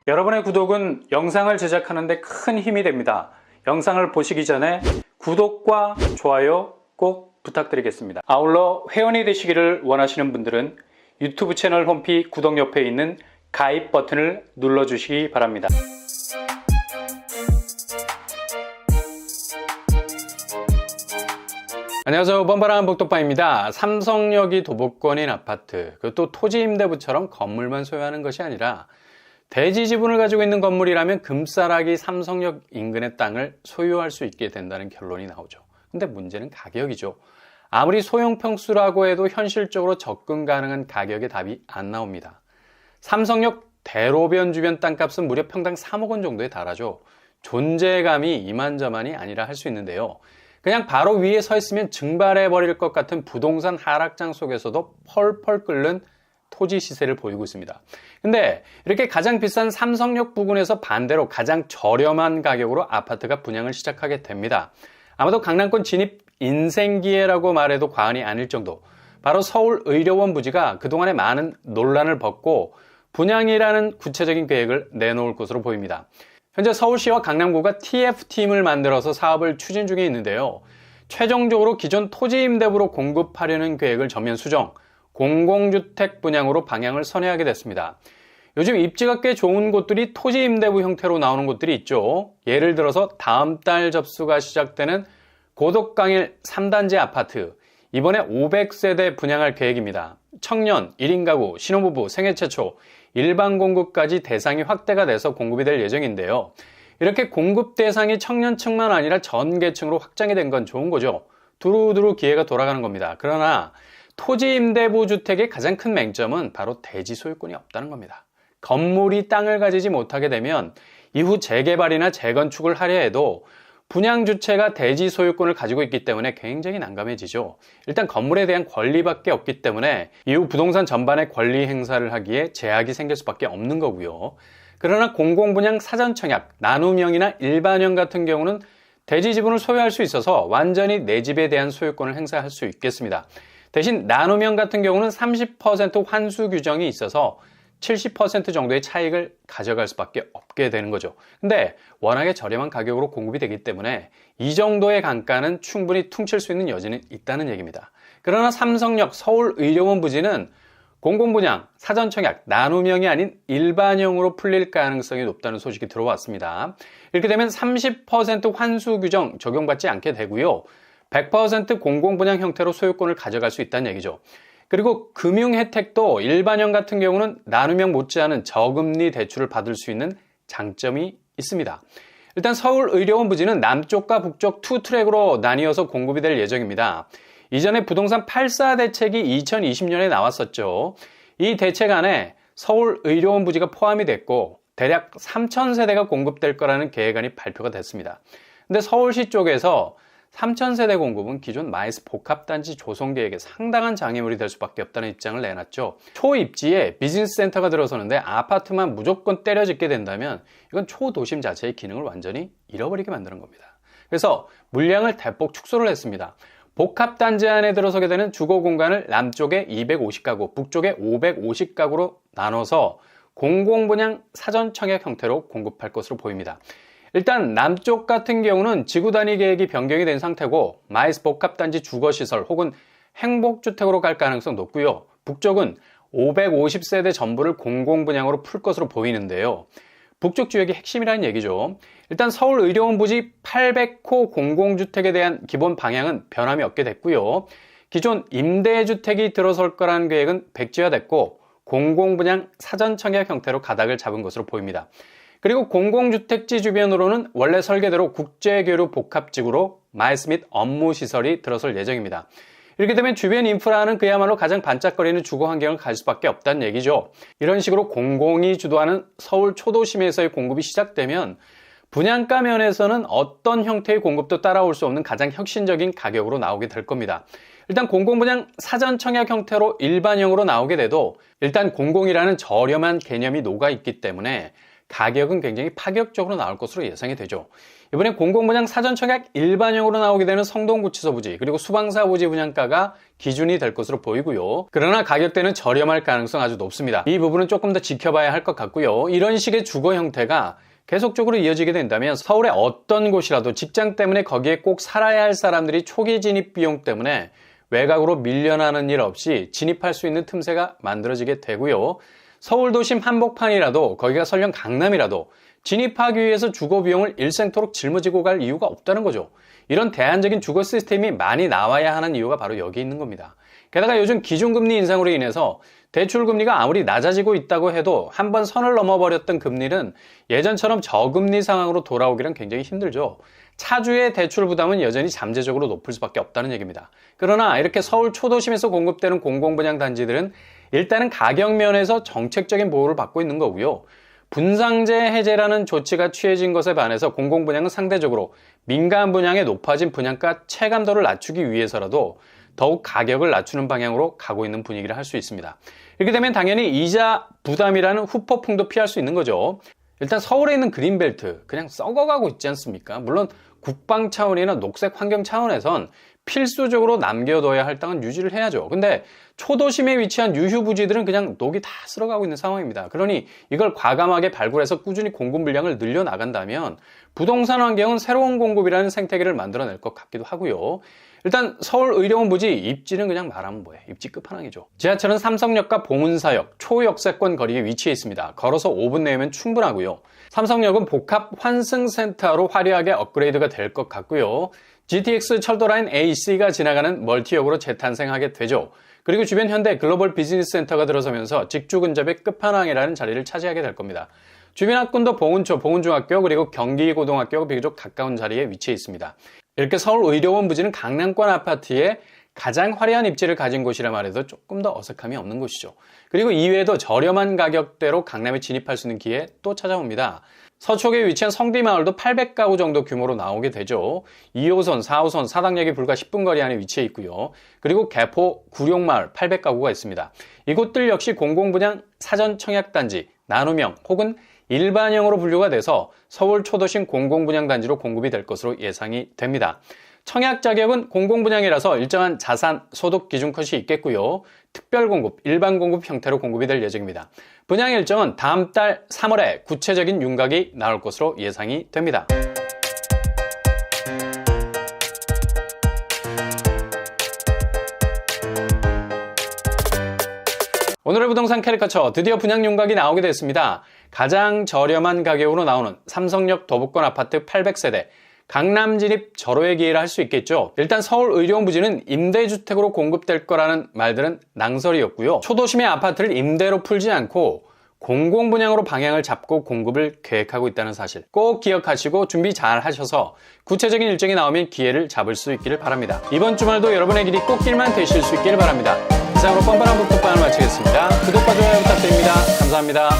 여러분의 구독은 영상을 제작하는 데 큰 힘이 됩니다. 영상을 보시기 전에 구독과 좋아요 꼭 부탁드리겠습니다. 아울러 회원이 되시기를 원하시는 분들은 유튜브 채널 홈피 구독 옆에 있는 가입 버튼을 눌러주시기 바랍니다. 안녕하세요. 뻔뻔한 복덕방입니다. 삼성역이 도보권인 아파트, 그것도 토지임대부처럼 건물만 소유하는 것이 아니라 대지 지분을 가지고 있는 건물이라면 금싸라기 삼성역 인근의 땅을 소유할 수 있게 된다는 결론이 나오죠. 근데 문제는 가격이죠. 아무리 소형 평수라고 해도 현실적으로 접근 가능한 가격의 답이 안 나옵니다. 삼성역 대로변 주변 땅값은 무려 평당 3억 원 정도에 달하죠. 존재감이 이만저만이 아니라 할 수 있는데요. 그냥 바로 위에 서 있으면 증발해버릴 것 같은 부동산 하락장 속에서도 펄펄 끓는 토지 시세를 보이고 있습니다. 근데 이렇게 가장 비싼 삼성역 부근에서 반대로 가장 저렴한 가격으로 아파트가 분양을 시작하게 됩니다. 아마도 강남권 진입 인생기회라고 말해도 과언이 아닐 정도. 바로 서울의료원 부지가 그동안의 많은 논란을 벗고 분양이라는 구체적인 계획을 내놓을 것으로 보입니다. 현재 서울시와 강남구가 TF팀을 만들어서 사업을 추진 중에 있는데요. 최종적으로 기존 토지임대부로 공급하려는 계획을 전면 수정, 공공주택 분양으로 방향을 선회하게 됐습니다. 요즘 입지가 꽤 좋은 곳들이 토지임대부 형태로 나오는 곳들이 있죠. 예를 들어서 다음 달 접수가 시작되는 고덕강일 3단지 아파트, 이번에 500세대 분양할 계획입니다. 청년, 1인 가구, 신혼부부, 생애 최초, 일반 공급까지 대상이 확대가 돼서 공급이 될 예정인데요. 이렇게 공급 대상이 청년층만 아니라 전 계층으로 확장이 된 건 좋은 거죠. 두루두루 기회가 돌아가는 겁니다. 그러나 토지 임대부 주택의 가장 큰 맹점은 바로 대지 소유권이 없다는 겁니다. 건물이 땅을 가지지 못하게 되면 이후 재개발이나 재건축을 하려 해도 분양 주체가 대지 소유권을 가지고 있기 때문에 굉장히 난감해지죠. 일단 건물에 대한 권리밖에 없기 때문에 이후 부동산 전반의 권리 행사를 하기에 제약이 생길 수밖에 없는 거고요. 그러나 공공분양 사전청약, 나눔형이나 일반형 같은 경우는 대지 지분을 소유할 수 있어서 완전히 내 집에 대한 소유권을 행사할 수 있겠습니다. 대신 나눔형 같은 경우는 30% 환수 규정이 있어서 70% 정도의 차익을 가져갈 수밖에 없게 되는 거죠. 근데 워낙에 저렴한 가격으로 공급이 되기 때문에 이 정도의 강가는 충분히 퉁칠 수 있는 여지는 있다는 얘기입니다. 그러나 삼성역 서울의료원 부지는 공공분양, 사전청약, 나눔형이 아닌 일반형으로 풀릴 가능성이 높다는 소식이 들어왔습니다. 이렇게 되면 30% 환수 규정 적용받지 않게 되고요. 100% 공공분양 형태로 소유권을 가져갈 수 있다는 얘기죠. 그리고 금융 혜택도 일반형 같은 경우는 나눔형 못지않은 저금리 대출을 받을 수 있는 장점이 있습니다. 일단 서울의료원 부지는 남쪽과 북쪽 투 트랙으로 나뉘어서 공급이 될 예정입니다. 이전에 부동산 8.4 대책이 2020년에 나왔었죠. 이 대책 안에 서울의료원 부지가 포함이 됐고 대략 3,000세대가 공급될 거라는 계획안이 발표가 됐습니다. 근데 서울시 쪽에서 3,000세대 공급은 기존 마이스 복합단지 조성 계획에 상당한 장애물이 될 수밖에 없다는 입장을 내놨죠. 초입지에 비즈니스 센터가 들어서는데 아파트만 무조건 때려 짓게 된다면 이건 초도심 자체의 기능을 완전히 잃어버리게 만드는 겁니다. 그래서 물량을 대폭 축소를 했습니다. 복합단지 안에 들어서게 되는 주거 공간을 남쪽에 250가구, 북쪽에 550가구로 나눠서 공공분양 사전청약 형태로 공급할 것으로 보입니다. 일단 남쪽 같은 경우는 지구 단위 계획이 변경이 된 상태고 마이스 복합단지 주거시설 혹은 행복주택으로 갈 가능성 높고요. 북쪽은 550세대 전부를 공공분양으로 풀 것으로 보이는데요. 북쪽 지역이 핵심이라는 얘기죠. 일단 서울의료원 부지 800호 공공주택에 대한 기본 방향은 변함이 없게 됐고요. 기존 임대주택이 들어설 거라는 계획은 백지화됐고 공공분양 사전청약 형태로 가닥을 잡은 것으로 보입니다. 그리고 공공주택지 주변으로는 원래 설계대로 국제교류 복합지구로 마이스 및 업무시설이 들어설 예정입니다. 이렇게 되면 주변 인프라는 그야말로 가장 반짝거리는 주거 환경을 가질 수밖에 없다는 얘기죠. 이런 식으로 공공이 주도하는 서울 초도심에서의 공급이 시작되면 분양가 면에서는 어떤 형태의 공급도 따라올 수 없는 가장 혁신적인 가격으로 나오게 될 겁니다. 일단 공공분양 사전청약 형태로 일반형으로 나오게 돼도 일단 공공이라는 저렴한 개념이 녹아있기 때문에 가격은 굉장히 파격적으로 나올 것으로 예상이 되죠. 이번에 공공분양 사전청약 일반형으로 나오게 되는 성동구치소 부지 그리고 수방사 부지 분양가가 기준이 될 것으로 보이고요. 그러나 가격대는 저렴할 가능성 아주 높습니다. 이 부분은 조금 더 지켜봐야 할 것 같고요. 이런 식의 주거 형태가 계속적으로 이어지게 된다면 서울의 어떤 곳이라도 직장 때문에 거기에 꼭 살아야 할 사람들이 초기 진입 비용 때문에 외곽으로 밀려나는 일 없이 진입할 수 있는 틈새가 만들어지게 되고요. 서울 도심 한복판이라도 거기가 설령 강남이라도 진입하기 위해서 주거 비용을 일생토록 짊어지고 갈 이유가 없다는 거죠. 이런 대안적인 주거 시스템이 많이 나와야 하는 이유가 바로 여기 있는 겁니다. 게다가 요즘 기준금리 인상으로 인해서 대출금리가 아무리 낮아지고 있다고 해도 한번 선을 넘어버렸던 금리는 예전처럼 저금리 상황으로 돌아오기는 굉장히 힘들죠. 차주의 대출 부담은 여전히 잠재적으로 높을 수밖에 없다는 얘기입니다. 그러나 이렇게 서울 초도심에서 공급되는 공공분양 단지들은 일단은 가격 면에서 정책적인 보호를 받고 있는 거고요. 분상제 해제라는 조치가 취해진 것에 반해서 공공분양은 상대적으로 민간 분양에 높아진 분양가 체감도를 낮추기 위해서라도 더욱 가격을 낮추는 방향으로 가고 있는 분위기를 할 수 있습니다. 이렇게 되면 당연히 이자 부담이라는 후폭풍도 피할 수 있는 거죠. 일단 서울에 있는 그린벨트 그냥 썩어가고 있지 않습니까? 물론 국방 차원이나 녹색 환경 차원에선 필수적으로 남겨둬야 할 땅은 유지를 해야죠. 근데 초도심에 위치한 유휴부지들은 그냥 녹이 다 쓸어가고 있는 상황입니다. 그러니 이걸 과감하게 발굴해서 꾸준히 공급 물량을 늘려나간다면 부동산 환경은 새로운 공급이라는 생태계를 만들어낼 것 같기도 하고요. 일단 서울 의료원 부지 입지는 그냥 말하면 뭐해. 입지 끝판왕이죠. 지하철은 삼성역과 봉은사역, 초역세권 거리에 위치해 있습니다. 걸어서 5분 내면 충분하고요. 삼성역은 복합 환승센터로 화려하게 업그레이드가 될 것 같고요. GTX 철도라인 AC가 지나가는 멀티역으로 재탄생하게 되죠. 그리고 주변 현대 글로벌 비즈니스 센터가 들어서면서 직주 근접의 끝판왕이라는 자리를 차지하게 될 겁니다. 주변 학군도 봉은초, 봉은중학교 그리고 경기고등학교가 비교적 가까운 자리에 위치해 있습니다. 이렇게 서울 의료원 부지는 강남권 아파트에 가장 화려한 입지를 가진 곳이라 말해도 조금 더 어색함이 없는 곳이죠. 그리고 이외에도 저렴한 가격대로 강남에 진입할 수 있는 기회 또 찾아옵니다. 서초구에 위치한 성디마을도 800가구 정도 규모로 나오게 되죠. 2호선, 4호선, 사당역이 불과 10분 거리 안에 위치해 있고요. 그리고 개포, 구룡마을 800가구가 있습니다. 이곳들 역시 공공분양 사전 청약단지, 나눔형 혹은 일반형으로 분류가 돼서 서울 초도심 공공분양단지로 공급이 될 것으로 예상이 됩니다. 청약 자격은 공공분양이라서 일정한 자산, 소득 기준 컷이 있겠고요. 특별 공급, 일반 공급 형태로 공급이 될 예정입니다. 분양 일정은 다음 달 3월에 구체적인 윤곽이 나올 것으로 예상이 됩니다. 오늘의 부동산 캐리커처 드디어 분양 윤곽이 나오게 됐습니다. 가장 저렴한 가격으로 나오는 삼성역 도북권 아파트 800세대 강남 진입 절호의 기회를 할 수 있겠죠. 일단 서울 의료원 부지는 임대주택으로 공급될 거라는 말들은 낭설이었고요. 초도심의 아파트를 임대로 풀지 않고 공공분양으로 방향을 잡고 공급을 계획하고 있다는 사실 꼭 기억하시고 준비 잘 하셔서 구체적인 일정이 나오면 기회를 잡을 수 있기를 바랍니다. 이번 주말도 여러분의 길이 꽃길만 되실 수 있기를 바랍니다. 이상으로 뻔뻔한 북토방을 마치겠습니다. 구독과 좋아요 부탁드립니다. 감사합니다.